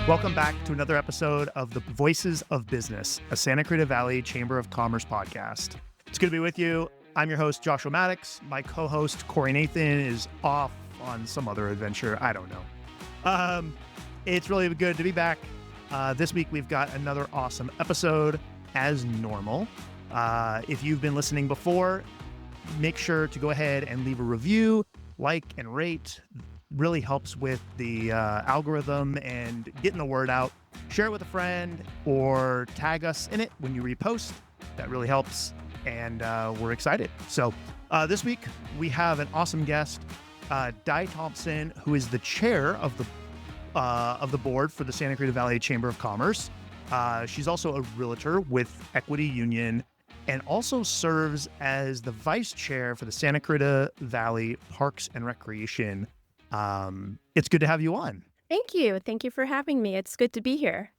Welcome back to another episode of the Voices of Business, a Santa Clarita Valley Chamber of Commerce podcast. It's good to be with you. I'm your host, Joshua Maddux. My co-host, Corey Nathan, is off on some other adventure. I don't know. It's really good to be back. This week, we've got another awesome episode as normal. If you've been listening before, make sure to go ahead and leave a review, like, and rate. Really helps with the algorithm and getting the word out. Share it with a friend or tag us in it when you repost. That really helps, and we're excited. So this week we have an awesome guest, Thompson, who is the chair of the board for the Santa Clarita Valley Chamber of Commerce. She's also a realtor with Equity Union and also serves as the vice chair for the Santa Clarita Valley Parks and Recreation. It's good to have you on. Thank you. Thank you for having me. It's good to be here.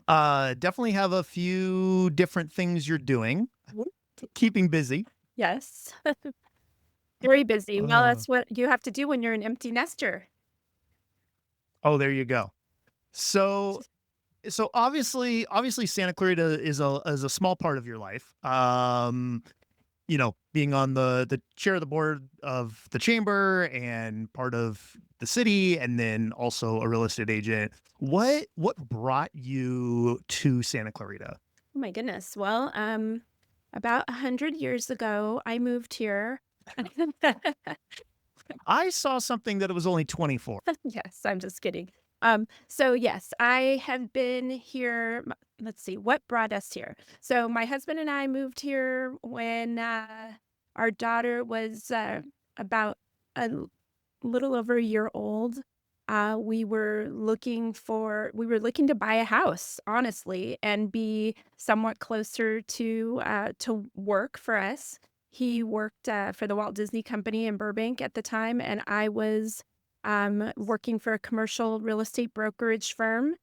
Definitely have a few different things you're doing, keeping busy. Yes. Very busy. Well, Uh, that's what you have to do when you're an empty nester. oh, there you go. So obviously Santa Clarita is a small part of your life. Being on the chair of the board of the chamber and part of the city, and then also a real estate agent. What brought you to Santa Clarita? Oh my goodness. Well, about 100 years ago, I moved here. I saw something that it was only 24. Yes, I'm just kidding. So yes, I have been here. Let's see, what brought us here? So my husband and I moved here when our daughter was about a little over a year old. We were looking to buy a house, honestly, and be somewhat closer to work for us. He worked for the Walt Disney Company in Burbank at the time, and I was working for a commercial real estate brokerage firm.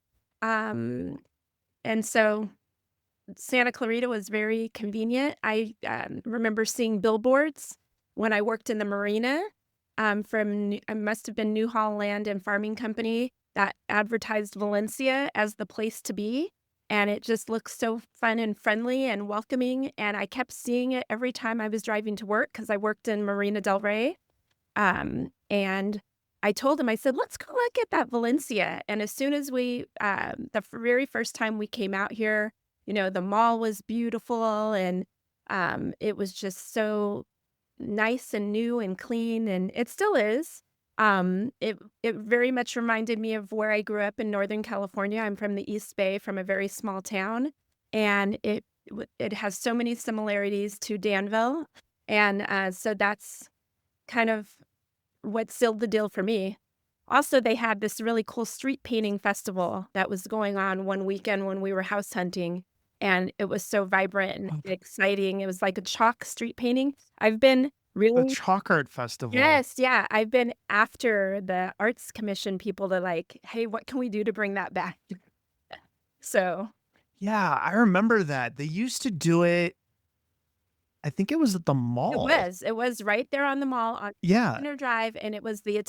And so Santa Clarita was very convenient. I remember seeing billboards when I worked in the marina I must have been Newhall Land and Farming Company that advertised Valencia as the place to be. And it just looked so fun and friendly and welcoming. And I kept seeing it every time I was driving to work because I worked in Marina del Rey. And I told him, I said, let's go look at that Valencia. And as soon as the very first time we came out here, the mall was beautiful and it was just so nice and new and clean, and it still is. It very much reminded me of where I grew up in Northern California. I'm from the East Bay, from a very small town, and it has so many similarities to Danville, and so that's kind of what sealed the deal for me. Also, they had this really cool street painting festival that was going on one weekend when we were house hunting, and it was so vibrant and exciting. It was like a chalk street painting. I've been The really Chalk Art Festival. Yes, yeah. I've been after the Arts Commission people to like, hey, what can we do to bring that back? So Yeah, I remember that. They used to do it, I think it was at the mall. it was right there on the mall on Yeah. Center Drive, and it was the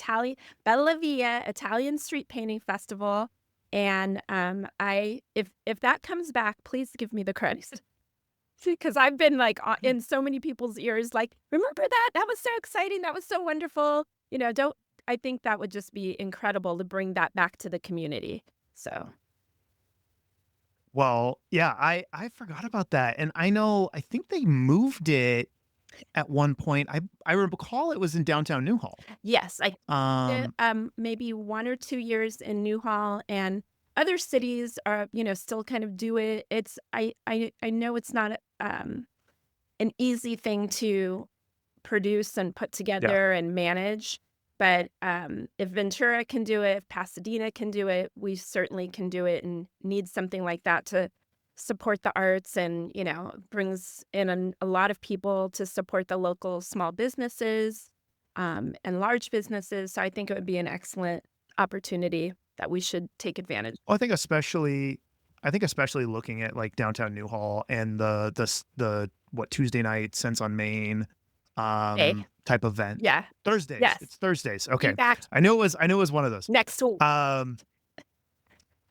Bella Via Italian Street Painting Festival. And if that comes back, please give me the credit. Because I've been like in so many people's ears, like, remember that? That was so exciting. That was so wonderful. I think that would just be incredible to bring that back to the community. So, Well, yeah, I forgot about that. And I think they moved it at one point. I recall it was in downtown Newhall. yes, I Um, maybe 1 or 2 years in Newhall, and other cities are, still kind of do it. I know it's not an easy thing to produce and put yeah. together and manage. But if Ventura can do it, if Pasadena can do it, we certainly can do it, and need something like that to support the arts, and brings in a lot of people to support the local small businesses and large businesses. So I think it would be an excellent opportunity that we should take advantage. Well, I think especially looking at like downtown Newhall and the what Tuesday night Sense on Main, Okay. type event. Yeah. Thursdays. Yes. It's Thursdays. Okay. Back I knew it was one of those. next week.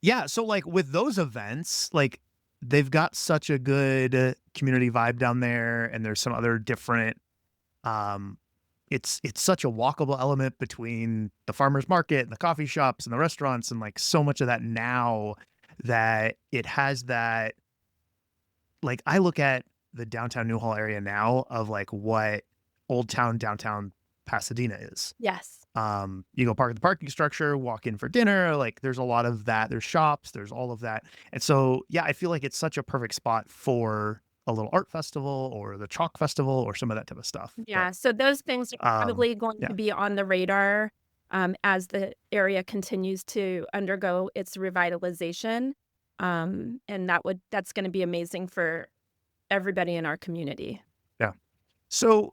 Yeah. So like with those events, like they've got such a good community vibe down there, and there's some other different, it's such a walkable element between the farmers market and the coffee shops and the restaurants, and like so much of that now that it has that, like I look at the downtown Newhall area now of like what Old Town downtown Pasadena is. Yes. You go park at the parking structure, walk in for dinner, like there's a lot of that. There's shops, there's all of that. And so, yeah, I feel like it's such a perfect spot for a little art festival or the chalk festival or some of that type of stuff. Yeah. So those things are probably going yeah. to be on the radar as the area continues to undergo its revitalization. And that's going to be amazing for everybody in our community. Yeah. So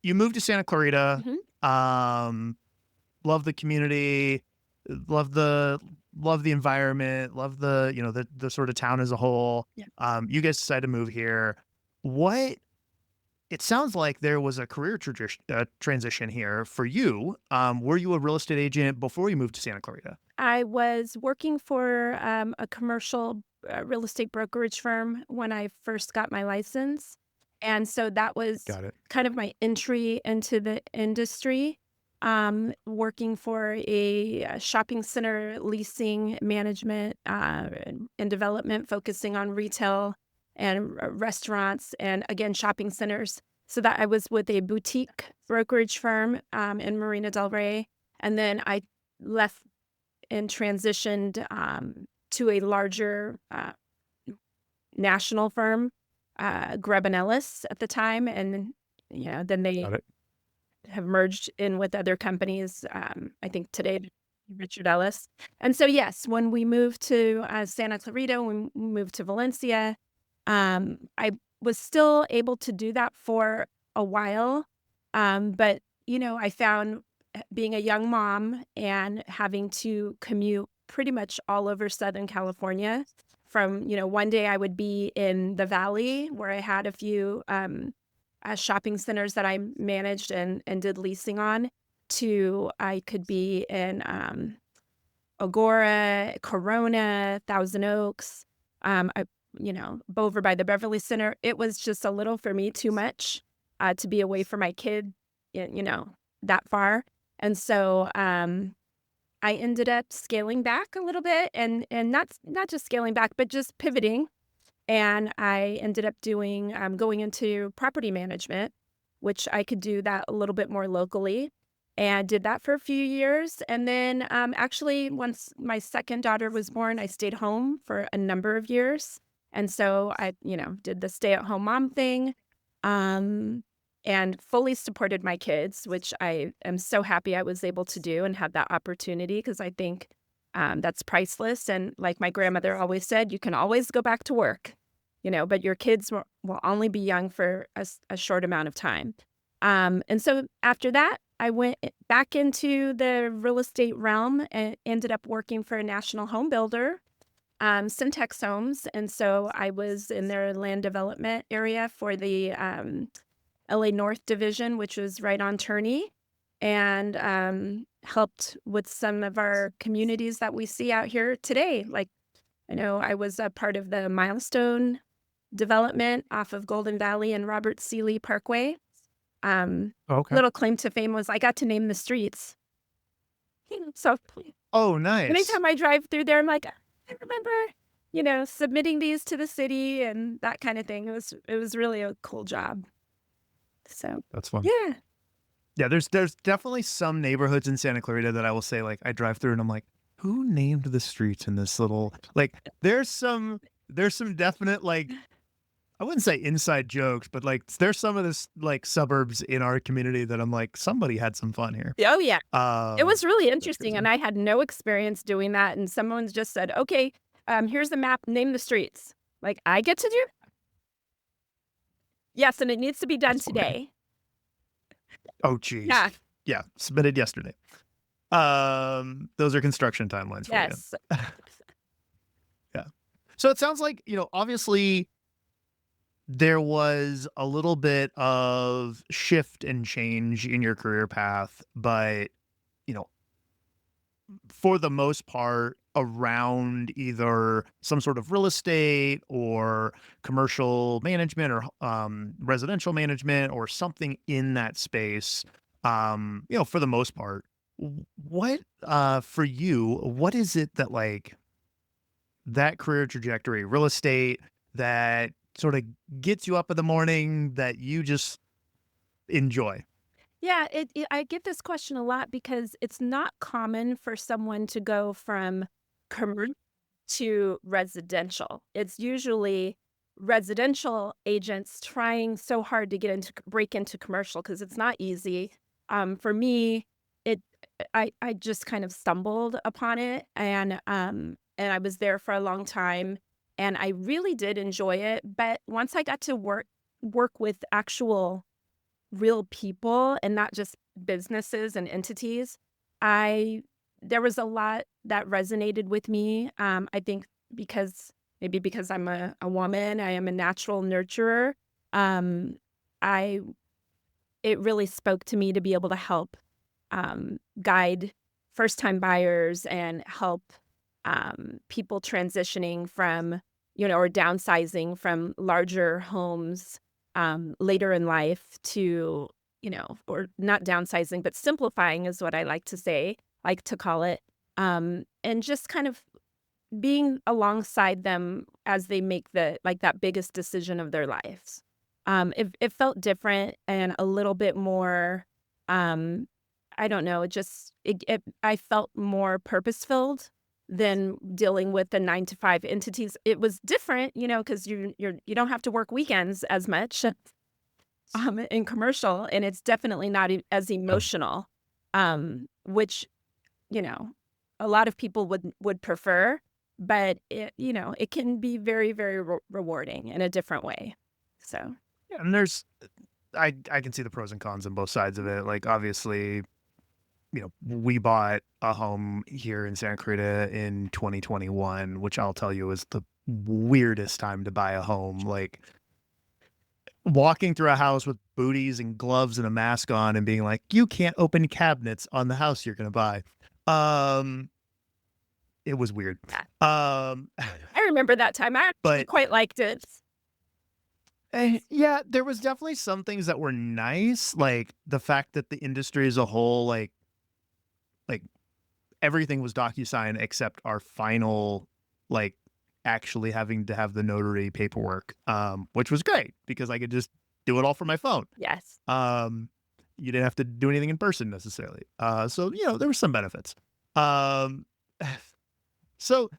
you moved to Santa Clarita. Love the community, love the environment, love the, the sort of town as a whole. Yeah. You guys decided to move here. It sounds like there was a career transition here for you. Were you a real estate agent before you moved to Santa Clarita? I was working for a commercial real estate brokerage firm when I first got my license. And so that was kind of my entry into the industry, working for a shopping center leasing management and development, focusing on retail and restaurants and, again, shopping centers. So that I was with a boutique brokerage firm in Marina del Rey. And then I left and transitioned to a larger national firm, Grubb and Ellis at the time, and then they have merged in with other companies. I think today, Richard Ellis. And so yes, when we moved to Santa Clarita, when we moved to Valencia, I was still able to do that for a while, but I found being a young mom and having to commute pretty much all over Southern California. From, one day I would be in the Valley where I had a few shopping centers that I managed and did leasing on, to I could be in Agora, Corona, Thousand Oaks, over by the Beverly Center. It was just a little for me too much to be away from my kid, that far. And so I ended up scaling back a little bit and not just scaling back, but just pivoting. And I ended up going into property management, which I could do that a little bit more locally, and did that for a few years. And then actually, once my second daughter was born, I stayed home for a number of years. And so I, did the stay-at-home mom thing. And fully supported my kids, which I am so happy I was able to do and have that opportunity, because I think that's priceless. And like my grandmother always said, you can always go back to work, but your kids will only be young for a short amount of time. And so after that, I went back into the real estate realm and ended up working for a national home builder, Syntex Homes. And so I was in their land development area for the LA North Division, which was right on Turney, and helped with some of our communities that we see out here today. Like, I was a part of the Milestone development off of Golden Valley and Robert Seeley Parkway. Little claim to fame was I got to name the streets. So, nice. Anytime I drive through there, I'm like, I remember, submitting these to the city and that kind of thing. It was really a cool job. So that's fun. Yeah. There's definitely some neighborhoods in Santa Clarita that I will say, like, I drive through and I'm like, who named the streets in this little, like, there's some definite, like, I wouldn't say inside jokes, but like there's some of this like suburbs in our community that I'm like, somebody had some fun here. Oh yeah. It was really interesting, and I had no experience doing that, and someone's just said, okay, here's the map, name the streets. Like, I get to do. Yes, and it needs to be done today. Oh, geez. Yeah, submitted yesterday. Those are construction timelines for you. Yeah. So it sounds like, obviously there was a little bit of shift and change in your career path, but, you know, for the most part, around either some sort of real estate or commercial management or residential management or something in that space. For the most part, what for you, what is it that like that career trajectory, real estate, that sort of gets you up in the morning that you just enjoy? Yeah, I get this question a lot because it's not common for someone to go from commercial to residential. It's usually residential agents trying so hard to break into commercial because it's not easy. For me, it I just kind of stumbled upon it, and I was there for a long time, and I really did enjoy it. But once I got to work with actual real people and not just businesses and entities, I there was a lot that resonated with me. I think because I'm a woman, I am a natural nurturer. Um, I It really spoke to me to be able to help guide first time buyers and help people transitioning from, or downsizing from larger homes later in life to, or not downsizing, but simplifying is what I like to say, like to call it. And just kind of being alongside them as they make that biggest decision of their lives. It felt different and a little bit more, um, I don't know, I felt more purpose-filled than dealing with the 9 to 5 entities. It was different, because you don't have to work weekends as much, in commercial, and it's definitely not as emotional, which, you know, a lot of people would prefer, but it can be very, very rewarding in a different way. So, Yeah, and I can see the pros and cons on both sides of it. Like obviously, we bought a home here in Santa Clarita in 2021, which I'll tell you is the weirdest time to buy a home. Like walking through a house with booties and gloves and a mask on and being like, you can't open cabinets on the house you're going to buy. Um, it was weird. yeah, Um, I remember that time. I actually but quite liked it. yeah, there was definitely some things that were nice, like the fact that the industry as a whole, like everything was DocuSign except our final, like actually having to have the notary paperwork, which was great because I could just do it all from my phone. Yes. Um, you didn't have to do anything in person necessarily. So there were some benefits. Um, so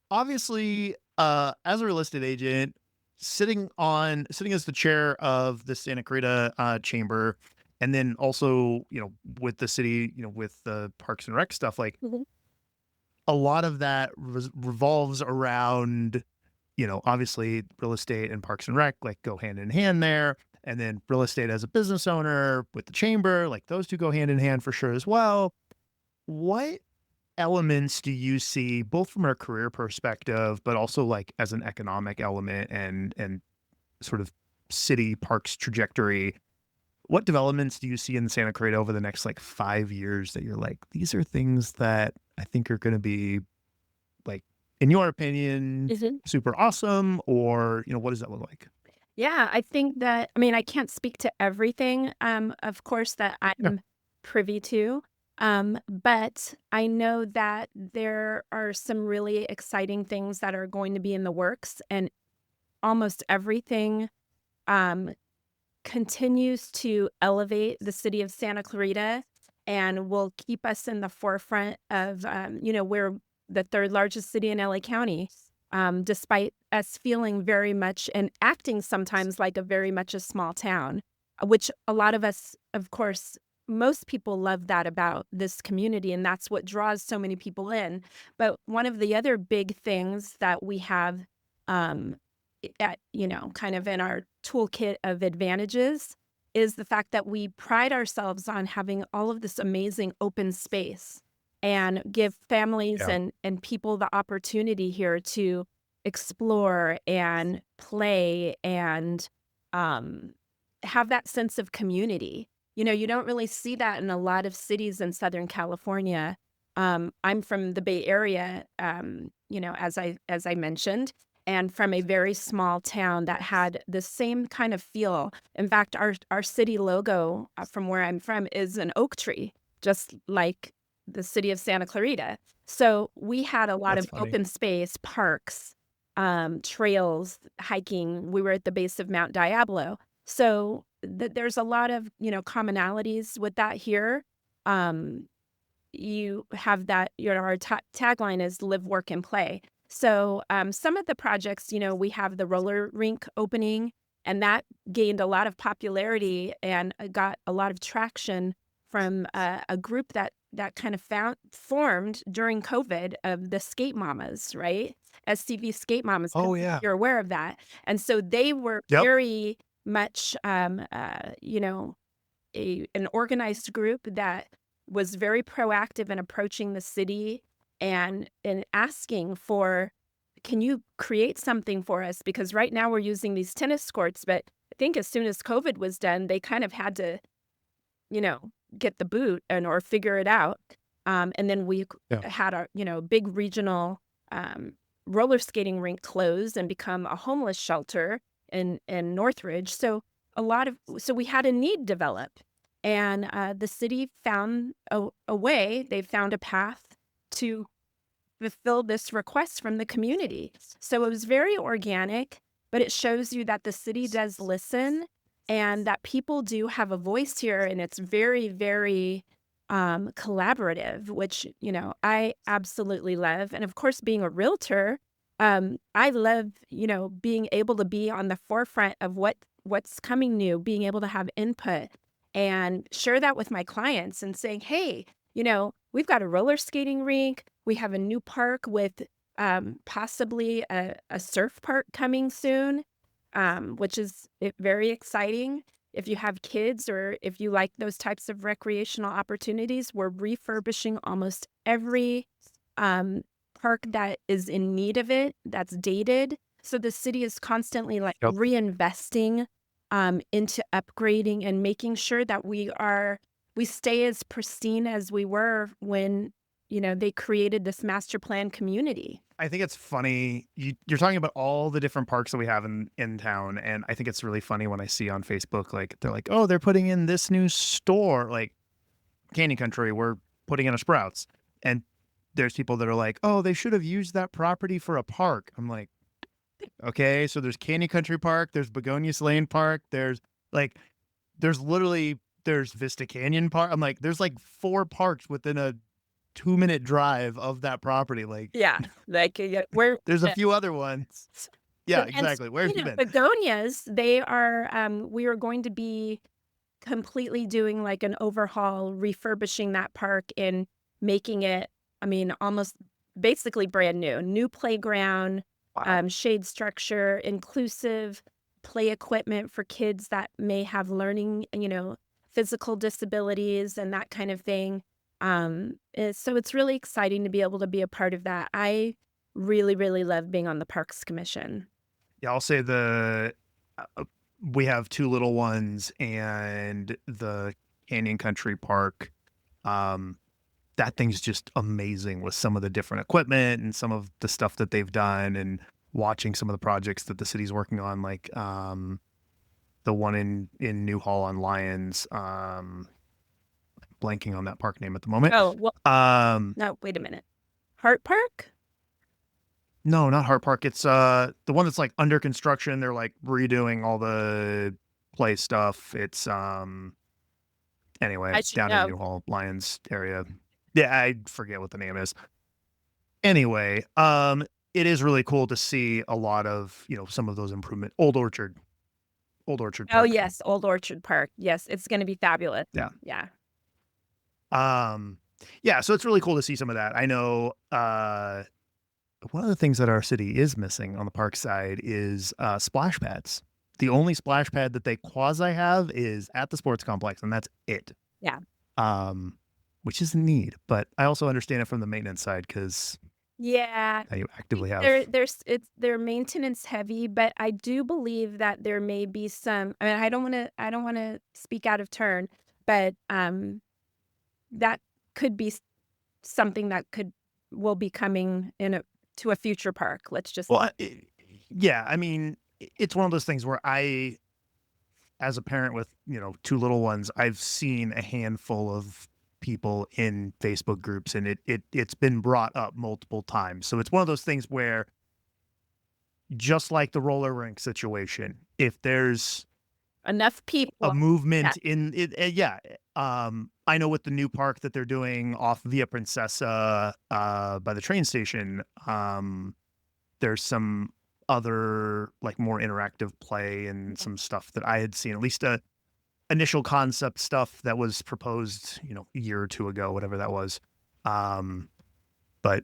obviously, as a real estate agent, sitting as the chair of the Santa Clarita chamber, and then also with the city, with the Parks and Rec stuff, like Mhm. a lot of that revolves around, obviously real estate and Parks and Rec like go hand in hand there. And then real estate as a business owner with the chamber, like those two go hand in hand for sure as well. What elements do you see both from a career perspective, but also like as an economic element and sort of city parks trajectory? What developments do you see in Santa Clarita over the next like 5 years that you're like, these are things that I think are going to be like, in your opinion, Mhm. super awesome? Or, what does that look like? Yeah, I think that, I mean, I can't speak to everything, of course, that Yeah. I'm privy to, but I know that there are some really exciting things that are going to be in the works, and almost everything um, continues to elevate the city of Santa Clarita and will keep us in the forefront of, we're the third largest city in LA County, despite us feeling very much and acting sometimes like very much a small town, which a lot of us, of course, most people love that about this community, and that's what draws so many people in. But one of the other big things that we have, um, kind of in our toolkit of advantages is the fact that we pride ourselves on having all of this amazing open space and give families Yeah. and people the opportunity here to explore and play and um, have that sense of community. You don't really see that in a lot of cities in Southern California. I'm from the Bay Area, as I mentioned, and from a very small town that had the same kind of feel. In fact, our city logo from where I'm from is an oak tree, just like the city of Santa Clarita. So we had a lot That's of funny. open space, parks, trails, hiking. We were at the base of Mount Diablo. So there's a lot of, commonalities with that here. Um, you have that, our tagline is live, work, and play. So some of the projects, we have the roller rink opening, and that gained a lot of popularity and got a lot of traction from a group that kind of formed during COVID of the skate mamas, right? SCV skate mamas, Oh, 'cause yeah. you're aware of that. And so they were Yep. very much, an organized group that was very proactive in approaching the city and asking for, can you create something for us? Because right now we're using these tennis courts, but I think as soon as COVID was done, they kind of had to, you know, get the boot or figure it out. And then we Yeah. had a, big regional um, roller skating rink close and become a homeless shelter in Northridge. So we had a need develop, and the city found a way. They found a path to fulfill this request from the community. So it was very organic, but it shows you that the city does listen and that people do have a voice here, and it's very, very collaborative, which, I absolutely love. And of course, being a realtor, I love, being able to be on the forefront of what's coming new, being able to have input and share that with my clients and saying, hey, we've got a roller skating rink. We have a new park with possibly a surf park coming soon, which is very exciting. If you have kids or if you like those types of recreational opportunities, we're refurbishing almost every um, park that is in need of it, that's dated. So the city is constantly like Yep. reinvesting into upgrading and making sure that we stay as pristine as we were when, they created this master plan community. I think it's funny. You're talking about all the different parks that we have in town, and I think it's really funny when I see on Facebook, like, they're like, oh, they're putting in this new store, like Canyon Country, we're putting in a Sprouts. And there's people that are like, oh, they should have used that property for a park. I'm like, okay, so there's Canyon Country Park, there's Begonias Lane Park, like, there's Vista Canyon Park. I'm like, there's like 4 parks within a 2-minute drive of that property. Like, Yeah, like there's a few other ones. Yeah, and exactly. Where have you been? begonias, they are we are going to be completely doing like an overhaul, refurbishing that park and making it, I mean, almost basically brand new playground, Wow. shade structure, inclusive play equipment for kids that may have learning, physical disabilities and that kind of thing. So it's really exciting to be able to be a part of that. I really, really love being on the Parks Commission. Yeah, I'll say uh, we have 2 little ones, and the Canyon Country Park, um, that thing's just amazing with some of the different equipment and some of the stuff that they've done, and watching some of the projects that the city's working on, like, the one in Newhall on Lyons, blanking on that park name at the moment. Oh, well, Um, no, wait a minute. Hart Park? no, not Hart Park. It's, the one that's, like, under construction. They're, like, redoing all the play stuff. It's, anyway, I should down in know. Newhall, Lyons area. Yeah, I forget what the name is. Anyway, it is really cool to see a lot of, some of those improvement. Old Orchard Oh, Park. yes, Old Orchard Park. Yes, it's gonna be fabulous. Yeah. Yeah. Um, yeah, so it's really cool to see some of that. I know, one of the things that our city is missing on the park side is, splash pads. The only splash pad that they quasi have is at the sports complex, and that's it. Yeah. Um, which is a need, but I also understand it from the maintenance side, because Yeah, that you actively they're have? they're maintenance heavy, but I do believe that there may be some. I mean, I don't wanna speak out of turn, but that could be something that will be coming in a to a future park. Let's just Well, yeah, I mean, it's one of those things where as a parent with, 2 little ones, I've seen a handful of people in Facebook groups, and it's been brought up multiple times. So it's one of those things where, just like the roller rink situation, if there's enough a people. Yeah. movement in it, yeah, I know with the new park that they're doing off Via Princessa, by the train station, there's some other, like, more interactive play and some stuff that I had seen, at least, initial concept stuff that was proposed, a year or 2 ago, whatever that was. Um, but,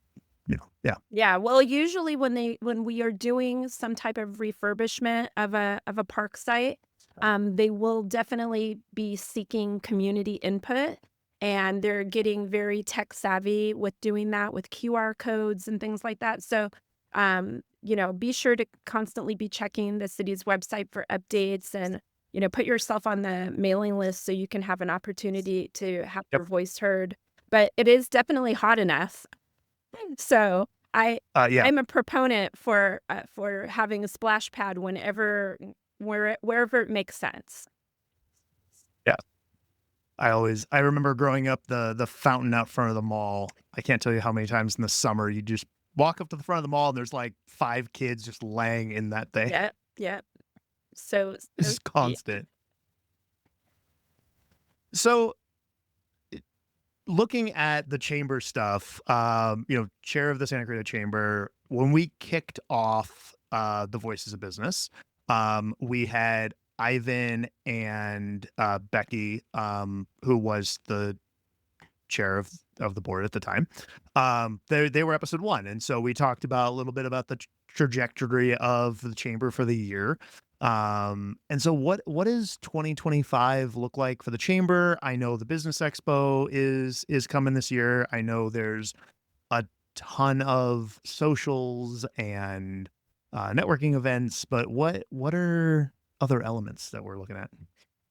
yeah. Yeah, well, usually when we are doing some type of refurbishment of a park site, they will definitely be seeking community input, and they're getting very tech savvy with doing that with QR codes and things like that. So, be sure to constantly be checking the city's website for updates and, put yourself on the mailing list so you can have an opportunity to have Yep. your voice heard. But it is definitely hot enough. So I Yeah, I'm a proponent for having a splash pad wherever it makes sense. yeah. I remember growing up, the fountain out front of the mall. I can't tell you how many times in the summer you just walk up to the front of the mall and there's like 5 kids just laying in that thing. Yeah, yeah. So It's yeah. constant. So, looking at the chamber stuff, chair of the Santa Clarita Chamber, when we kicked off the Voices of Business, we had Ivan and Becky, who was the chair of the board at the time. They were episode 1, and so we talked about a little bit about the trajectory of the chamber for the year. And so what does 2025 look like for the chamber? I know the Business Expo is coming this year. I know there's a ton of socials and networking events, but what are other elements that we're looking at?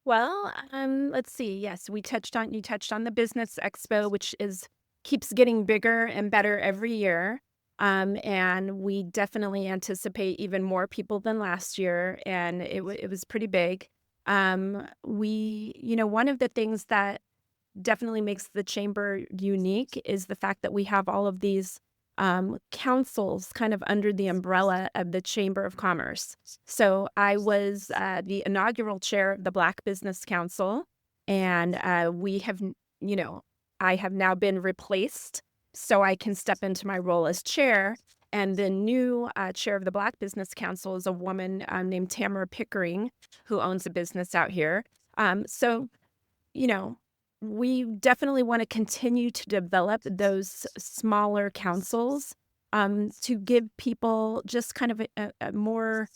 Well, let's see. Yes, you touched on the Business Expo, which is keeps getting bigger and better every year. And we definitely anticipate even more people than last year, and it was pretty big. One of the things that definitely makes the chamber unique is the fact that we have all of these councils kind of under the umbrella of the Chamber of Commerce. So I was the inaugural chair of the Black Business Council, and I have now been replaced so I can step into my role as chair. And the new chair of the Black Business Council is a woman named Tamara Pickering, who owns a business out here. So you know, we definitely want to continue to develop those smaller councils to give people just kind of a more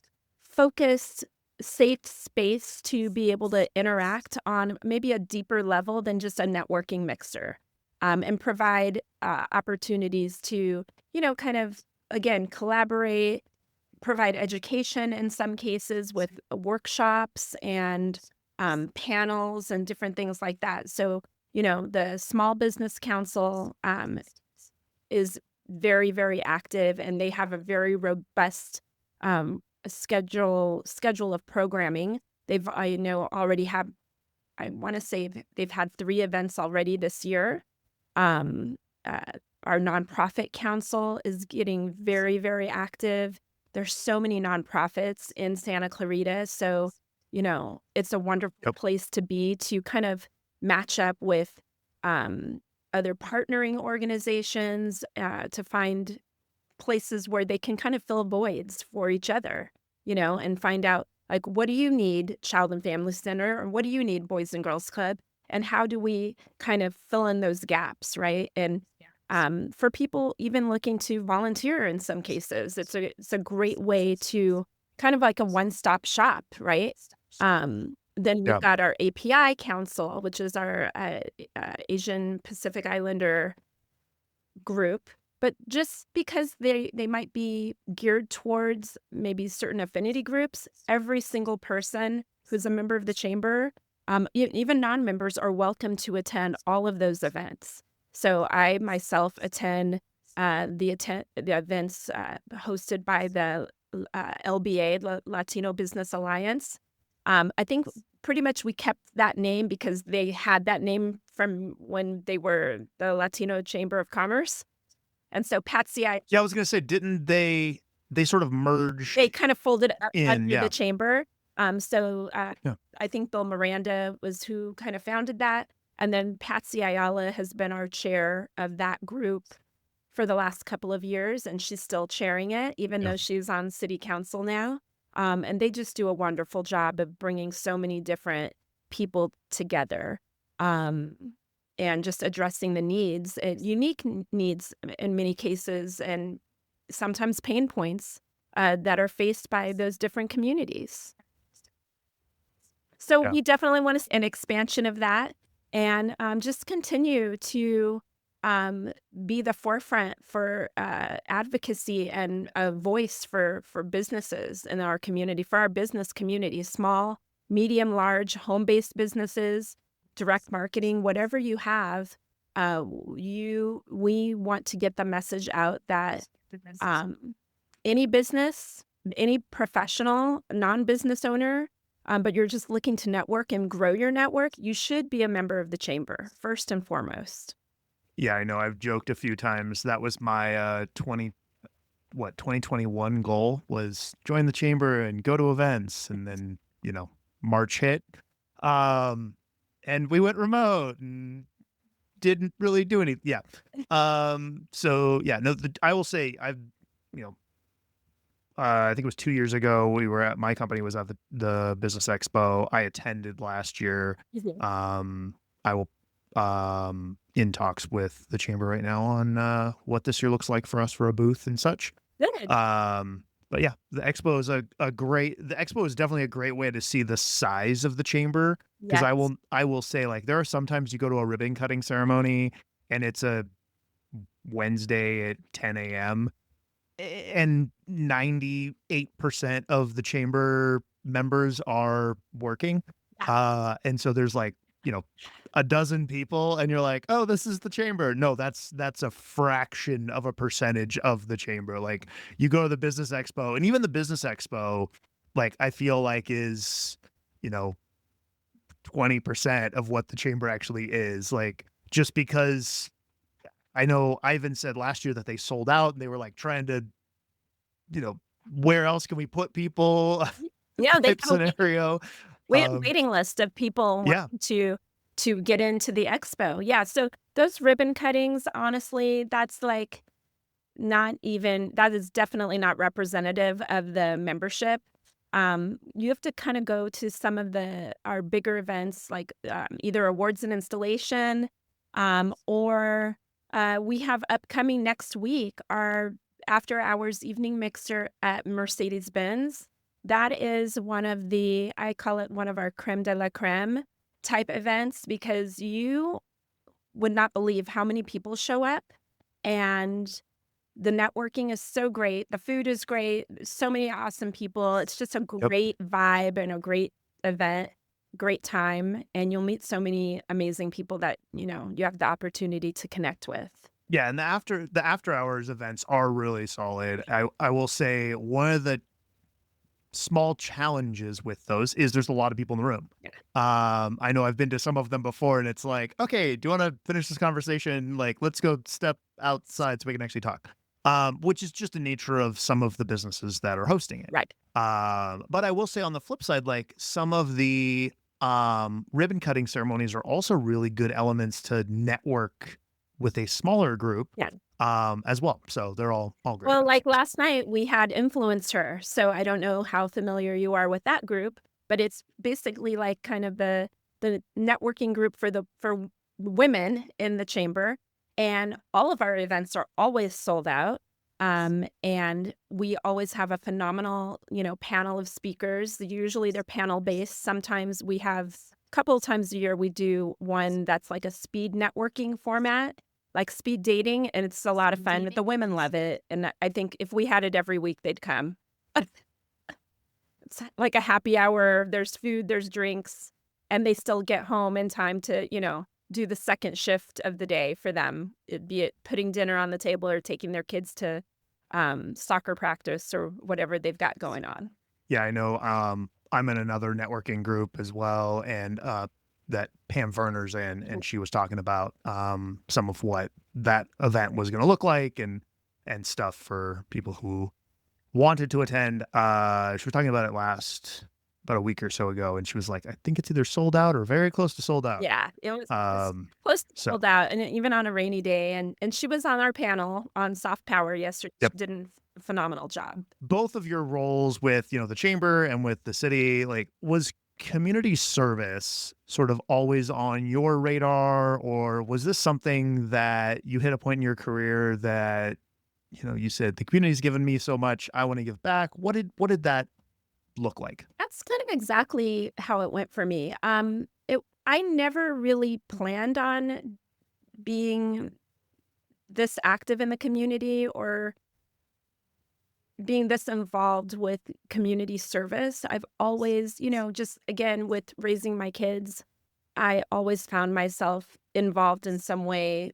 focused, safe space to be able to interact on maybe a deeper level than just a networking mixer, and provide opportunities to, kind of, again, collaborate, provide education in some cases with workshops and panels and different things like that. So, the Small Business Council is very, very active, and they have a very robust schedule of programming. I know already have. I want to say they've had 3 events already this year. Um, uh, our nonprofit council is getting very, very active. There's so many nonprofits in Santa Clarita, so it's a wonderful Yep. place to be to kind of match up with um, other partnering organizations to find places where they can kind of fill voids for each other, and find out, like, what do you need, Child and Family Center, or what do you need, Boys and Girls Club, and how do we kind of fill in those gaps, right? And for people even looking to volunteer in some cases, it's a great way to kind of like a one-stop shop, right? Then we've Yeah. got our API Council, which is our Asian Pacific Islander group. But just because they might be geared towards maybe certain affinity groups, every single person who's a member of the chamber, even non-members, are welcome to attend all of those events. So I myself attend the events hosted by the LBA, Latino Business Alliance. I think pretty much we kept that name because they had that name from when they were the Latino Chamber of Commerce. And so Patsy, Yeah, I was gonna say, didn't they sort of merged they kind of folded up in? under Yeah. the chamber. So Yeah. I think Bill Miranda was who kind of founded that. And then Patsy Ayala has been our chair of that group for the last couple of years, and she's still chairing it, even Yeah. though she's on city council now. And they just do a wonderful job of bringing so many different people together, and just addressing the needs, unique needs in many cases, and sometimes pain points that are faced by those different communities. So Yeah. we definitely want an expansion of that, and just continue to be the forefront for advocacy and a voice for businesses in our community, for our business community, small, medium, large, home-based businesses, direct marketing, whatever you have. We want to get the message out that any business, any professional, non-business owner, but you're just looking to network and grow your network, you should be a member of the chamber, first and foremost. Yeah, I know. I've joked a few times. That was my 2021 goal, was join the chamber and go to events. And then, March hit. And we went remote and didn't really do anything. Yeah. So yeah, no, I will say you know, I think it was 2 years ago. My company was at the Business Expo. I attended last year. I will, in talks with the chamber right now on what this year looks like for us for a booth and such. Good. But yeah, the expo is the expo is definitely a great way to see the size of the chamber. Because Yes. I will say, like, there are sometimes you go to a ribbon cutting ceremony and it's a Wednesday at 10 a.m. and 98% of the chamber members are working. And so there's like, a dozen people and you're like, oh, this is the chamber. No, that's a fraction of a percentage of the chamber. Like, you go to the Business Expo, and even the Business Expo, like, I feel like is, 20% of what the chamber actually is. Like, just because I know Ivan said last year that they sold out and they were like trying to, where else can we put people Yeah, they type have scenario. we have a waiting list of people Yeah. wanting to get into the expo. Yeah, so those ribbon cuttings, honestly, that's like that is definitely not representative of the membership. You have to kind of go to some of our bigger events, like either awards and installation, or we have upcoming next week our after hours evening mixer at Mercedes-Benz. That is I call it one of our creme de la creme type events, because you would not believe how many people show up, and the networking is so great. The food is great. So many awesome people. It's just a Yep. great vibe and a great event, great time. And you'll meet so many amazing people that, you have the opportunity to connect with. Yeah, and the after hours events are really solid. I will say one of the small challenges with those is there's a lot of people in the room. Yeah. I know I've been to some of them before, and it's like, okay, do you want to finish this conversation? Like, let's go step outside so we can actually talk. Which is just the nature of some of the businesses that are hosting it. Right. But I will say on the flip side, like, some of the ribbon cutting ceremonies are also really good elements to network with a smaller group. Yeah. As well. So they're all great. Well, like last night we had Influencer. So I don't know how familiar you are with that group, but it's basically like kind of the networking group for women in the chamber. And all of our events are always sold out. And we always have a phenomenal, panel of speakers. Usually they're panel based. Sometimes we have a couple of times a year we do one that's like a speed networking format. like speed dating, and it's a lot of fun. The women love it, and I think if we had it every week, they'd come. It's like a happy hour. There's food, there's drinks, and they still get home in time to, do the second shift of the day for them. Be it putting dinner on the table or taking their kids to soccer practice or whatever they've got going on. Yeah, I know. I'm in another networking group as well, and that Pam Verner's in, and she was talking about some of what that event was going to look like and stuff for people who wanted to attend. She was talking about it about a week or so ago, and she was like, I think it's either sold out or very close to sold out. Yeah, it was close to sold out, and even on a rainy day. And she was on our panel on soft power yesterday. Yep. She did a phenomenal job. Both of your roles with, the chamber and with the city, like, was community service sort of always on your radar, or was this something that you hit a point in your career that, you said the community's given me so much, I want to give back? What did that look like? That's kind of exactly how it went for me. I never really planned on being this active in the community or being this involved with community service. I've always, just again, with raising my kids, I always found myself involved in some way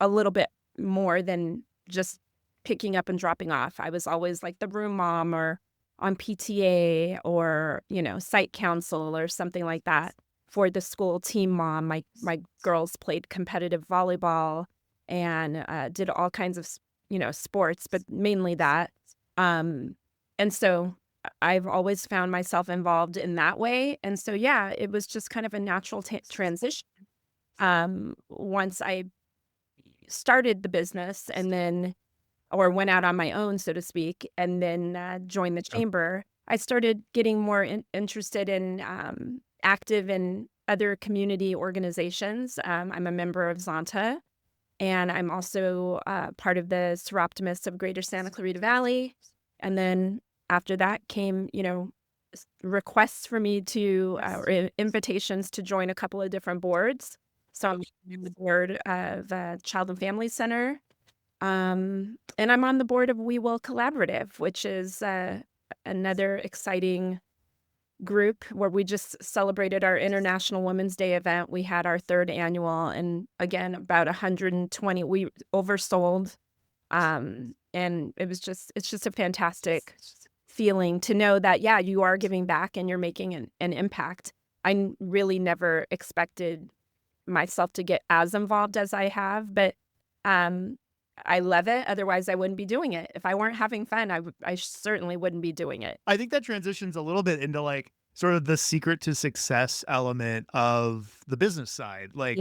a little bit more than just picking up and dropping off. I was always like the room mom or on PTA or, site council or something like that for the school team mom. My girls played competitive volleyball and did all kinds of, sports, but mainly that. And so I've always found myself involved in that way. And so, yeah, it was just kind of a natural transition. Once I started the business and then, or went out on my own, so to speak, and then joined the chamber, I started getting more interested in active in other community organizations. I'm a member of Zonta, and I'm also part of the Seroptimists of Greater Santa Clarita Valley. And then after that came, requests for me to, or invitations to join a couple of different boards. So I'm on the board of Child and Family Center. And I'm on the board of We Will Collaborative, which is another exciting group where we just celebrated our International Women's Day event. We had our third annual, and again, about 120. We oversold, and it's just a fantastic feeling to know that, yeah, you are giving back and you're making an impact. I really never expected myself to get as involved as I have, but I love it. Otherwise, I wouldn't be doing it. If I weren't having fun, I certainly wouldn't be doing it. I think that transitions a little bit into like sort of the secret to success element of the business side. Like,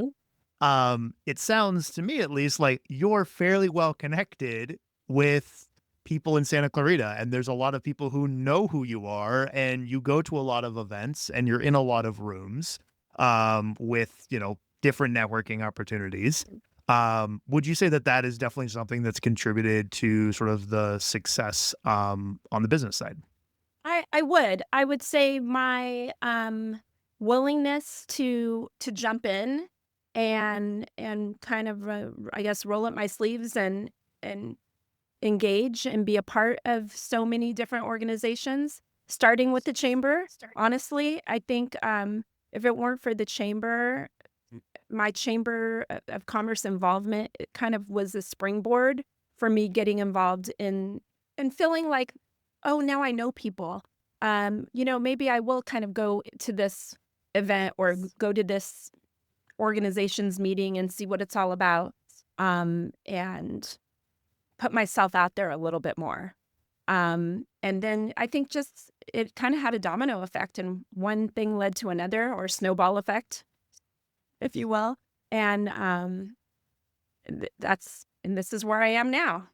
it sounds to me, at least, like you're fairly well connected with people in Santa Clarita, and there's a lot of people who know who you are, and you go to a lot of events and you're in a lot of rooms with, different networking opportunities. Would you say that is definitely something that's contributed to sort of the success on the business side? I would say my willingness to jump in and kind of I guess roll up my sleeves and engage and be a part of so many different organizations, starting with the chamber. Honestly, I think if it weren't for the chamber, my Chamber of Commerce involvement, it kind of was a springboard for me getting involved in and feeling like, oh, now I know people. Maybe I will kind of go to this event or go to this organization's meeting and see what it's all about, and put myself out there a little bit more. And then I think just it kind of had a domino effect, and one thing led to another, or snowball effect, if you will. And this is where I am now.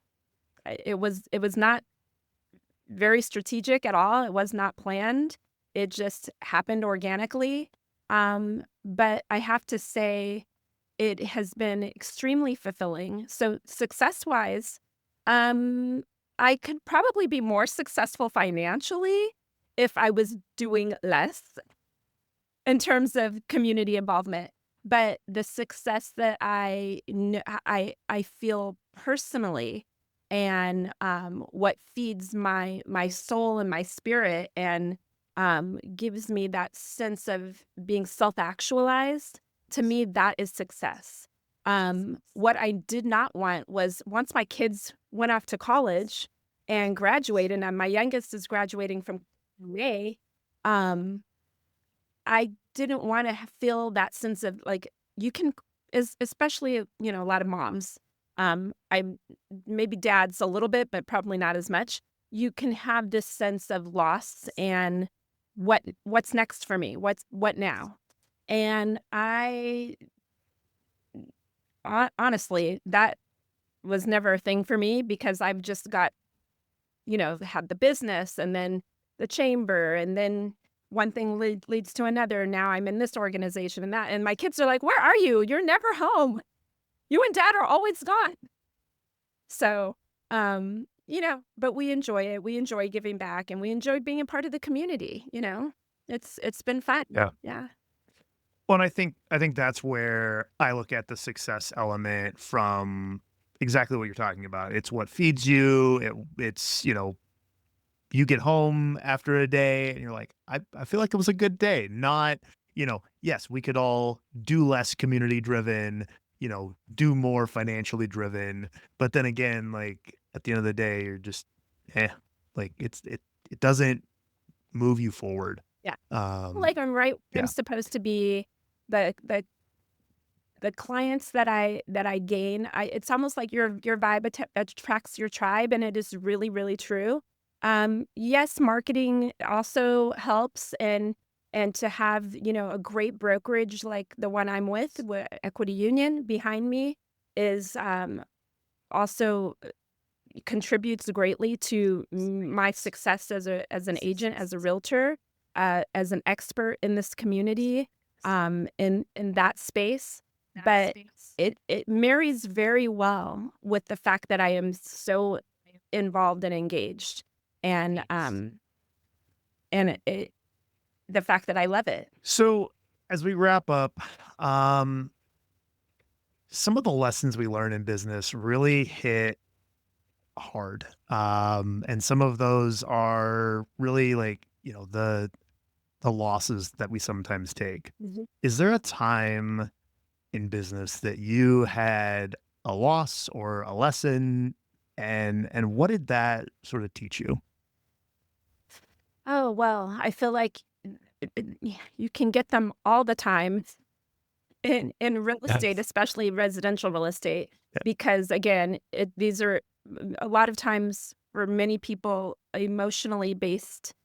It was not very strategic at all. It was not planned. It just happened organically. But I have to say it has been extremely fulfilling. So success-wise, I could probably be more successful financially if I was doing less in terms of community involvement. but the success that I feel personally, and what feeds my soul and my spirit, and gives me that sense of being self-actualized, to me, that is success. What I did not want was, once my kids went off to college and graduated, and my youngest is graduating from May, um, I didn't want to feel that sense of like, you can, especially, a lot of moms, I'm maybe dads a little bit, but probably not as much. You can have this sense of loss and what's next for me? What now? And honestly, that was never a thing for me, because I've just got, had the business, and then the chamber, and then one thing leads to another. Now I'm in this organization and that. And my kids are like, "Where are you? You're never home. You and dad are always gone." So, but we enjoy it. We enjoy giving back, and we enjoy being a part of the community. It's been fun. Yeah. Yeah. Well, and I think that's where I look at the success element from exactly what you're talking about. It's what feeds you. It's, you get home after a day and you're like, I feel like it was a good day. Not, yes, we could all do less community driven, do more financially driven. But then again, like at the end of the day, you're just, like it doesn't move you forward. Yeah. Um, Like, I'm right where I'm yeah. supposed to be. The clients that I gain, it's almost like your vibe attracts your tribe, and it is really, really true. Yes, marketing also helps, and to have, a great brokerage like the one I'm with Equity Union behind me, is also contributes greatly to my success as an agent, as a realtor, as an expert in this community, in that space. But it marries very well with the fact that I am so involved and engaged, and the fact that I love it. So as we wrap up, um, some of the lessons we learn in business really hit hard. And some of those are really like, the losses that we sometimes take. Mhm. Is there a time in business that you had a loss or a lesson, and what did that sort of teach you? Oh, well, I feel like you can get them all the time in real estate, Yes. especially residential real estate, Yeah. because again, these are a lot of times, for many people, emotionally based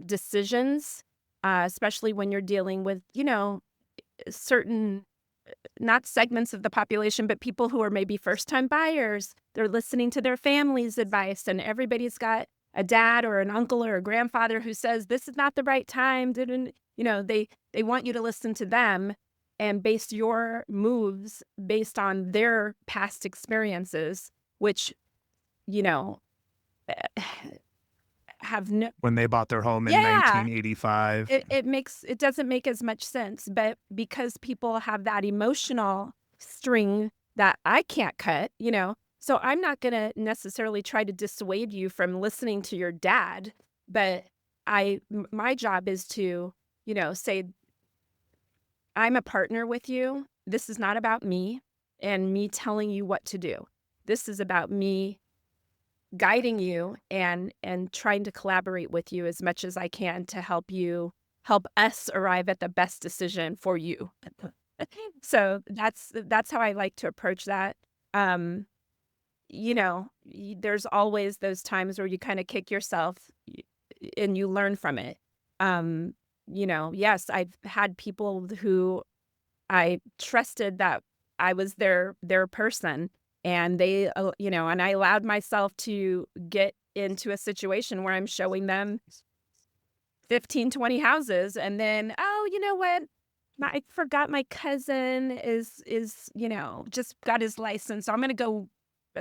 decisions, especially when you're dealing with, certain, not segments of the population, but people who are maybe first time buyers. They're listening to their family's advice, and everybody's got a dad or an uncle or a grandfather who says this is not the right time. Didn't they want you to listen to them and base your moves based on their past experiences, which, you know eh, have no. When they bought their home in Yeah. 1985. It doesn't make as much sense, but because people have that emotional string that I can't cut, so I'm not gonna necessarily try to dissuade you from listening to your dad, but my job is to, say, I'm a partner with you. This is not about me and me telling you what to do. This is about me guiding you, and trying to collaborate with you as much as I can to help us arrive at the best decision for you. So that's how I like to approach that. Um, there's always those times where you kind of kick yourself, and you learn from it. Um, yes, I've had people who I trusted that I was their person, and and I allowed myself to get into a situation where I'm showing them 15, 20 houses, and then, "Oh, you know what? I forgot my cousin is, just got his license, so I'm gonna go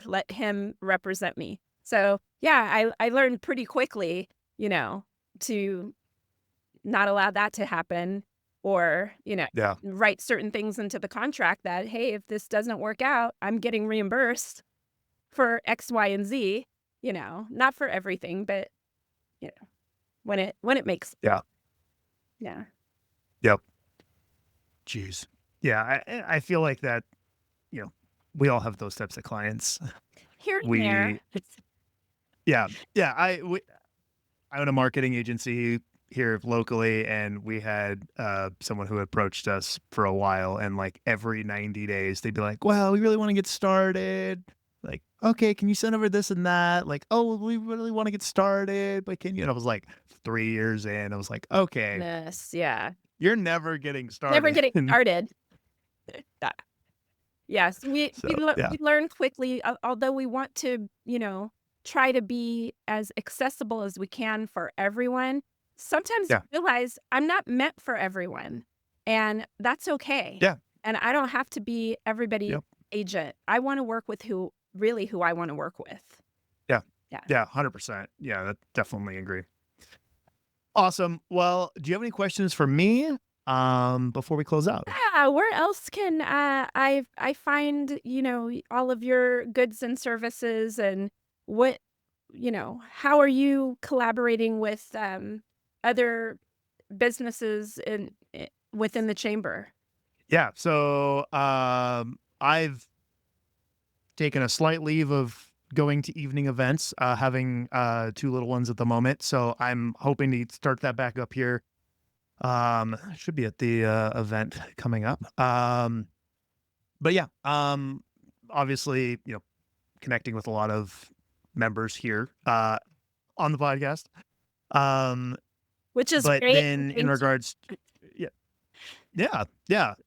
let him represent me." So, yeah, I learned pretty quickly, to not allow that to happen. or, Yeah. write certain things into the contract that, hey, if this doesn't work out, I'm getting reimbursed for X, Y, and Z, not for everything, but, when it makes, Yeah. yeah. Yep. Jeez. Yeah. I feel like that, we all have those types of clients. Here and there. Yeah. Yeah. I own a marketing agency here locally, and we had someone who approached us for a while, and like every 90 days they'd be like, well, we really want to get started. Like, okay, can you send over this and that? Like, oh, we really want to get started, but can you? And I was like 3 years in, I was like, okay, Yeah. you're never getting Never started. getting started. Yeah. Yes, So, yeah. we learn quickly, although we want to, try to be as accessible as we can for everyone. Sometimes Yeah. realize I'm not meant for everyone, and that's okay. Yeah. And I don't have to be everybody's Yep. agent. I want to work with who I want to work with. Yeah. Yeah. Yeah. 100%. Yeah. That definitely agree. Awesome. Well, do you have any questions for me before we close out? Yeah, where else can I find, all of your goods and services, and what, how are you collaborating with other businesses within the chamber? Yeah. So I've taken a slight leave of going to evening events, having two little ones at the moment. So I'm hoping to start that back up here. Should be at the event coming up. But yeah, obviously, connecting with a lot of members here on the podcast. Which is But great. then in regards, yeah,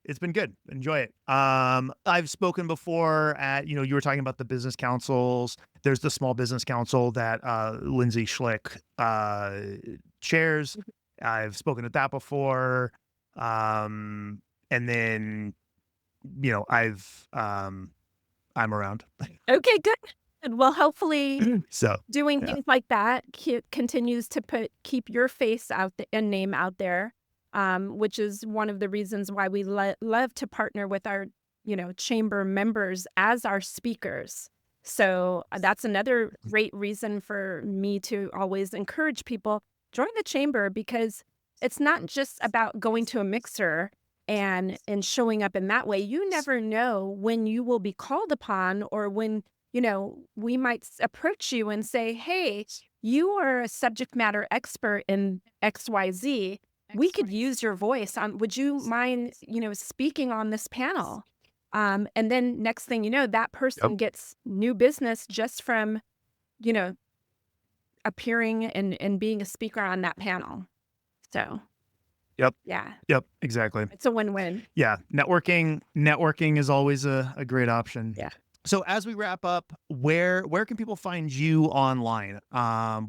it's been good. Enjoy it. I've spoken before at, you were talking about the business councils. There's the small business council that Lindsay Schlick chairs. I've spoken at that before. And then, I'm around. Okay, good. Well, hopefully So doing yeah. things like that continues to keep your face out and name out there, which is one of the reasons why we love to partner with our, chamber members as our speakers. So that's another great reason for me to always encourage people, join the chamber, because it's not just about going to a mixer and showing up in that way. You never know when you will be called upon, or when, we might approach you and say, hey, you are a subject matter expert in XYZ. We could use your voice on, would you mind, speaking on this panel? And then next thing you know, that person gets new business just from, appearing and being a speaker on that panel. So, Yep. yeah, Yep. Exactly. it's a win-win. Yeah. Networking is always a great option. Yeah. So as we wrap up, where can people find you online?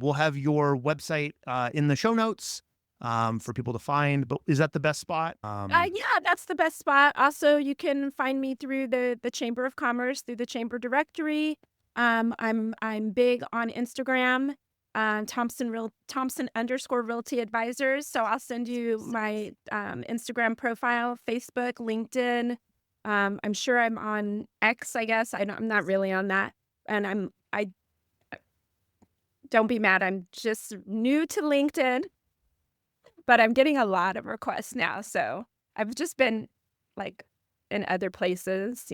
We'll have your website in the show notes for people to find, but is that the best spot? Yeah, that's the best spot. Also, you can find me through the Chamber of Commerce, through the Chamber directory. I'm big on Instagram, Thompson_Realty Advisors. So I'll send you my Instagram profile, Facebook, LinkedIn. I'm sure I'm on X, I guess. I'm not really on that. And I don't be mad. I'm just new to LinkedIn, but I'm getting a lot of requests now. So I've just been like in other places,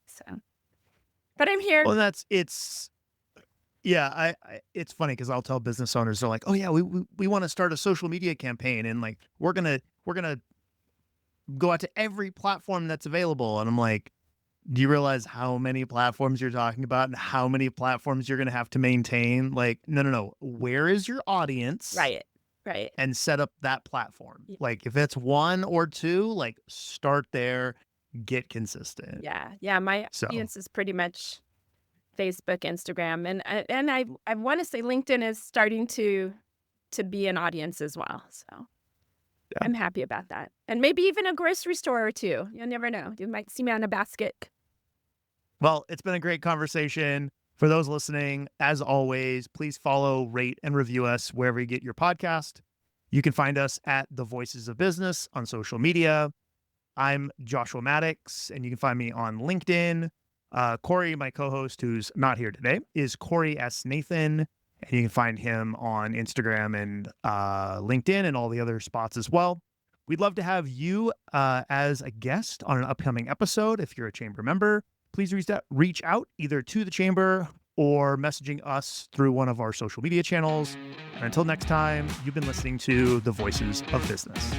so, but I'm here. Well, yeah, it's funny because I'll tell business owners, they're like, oh yeah, we want to start a social media campaign, and like, we're going to go out to every platform that's available. And I'm like, do you realize how many platforms you're talking about and how many platforms you're going to have to maintain? Like, no. Where is your audience? Right. And set up that platform. Yeah. Like, if it's one or two, like, start there, get consistent. Yeah. My audience is pretty much Facebook, Instagram, and I want to say LinkedIn is starting to be an audience as well. So yeah. I'm happy about that. And maybe even a grocery store or two. You'll never know. You might see me on a basket. Well, it's been a great conversation. For those listening, as always, please follow, rate, and review us wherever you get your podcast. You can find us at The Voices of Business on social media. I'm Joshua Maddux, and you can find me on LinkedIn. Corey, my co-host, who's not here today, is Corey S. Nathan, and you can find him on Instagram and LinkedIn and all the other spots as well. We'd love to have you as a guest on an upcoming episode. If you're a chamber member, please reach out either to the chamber or messaging us through one of our social media channels. And until next time, you've been listening to The Voices of Business.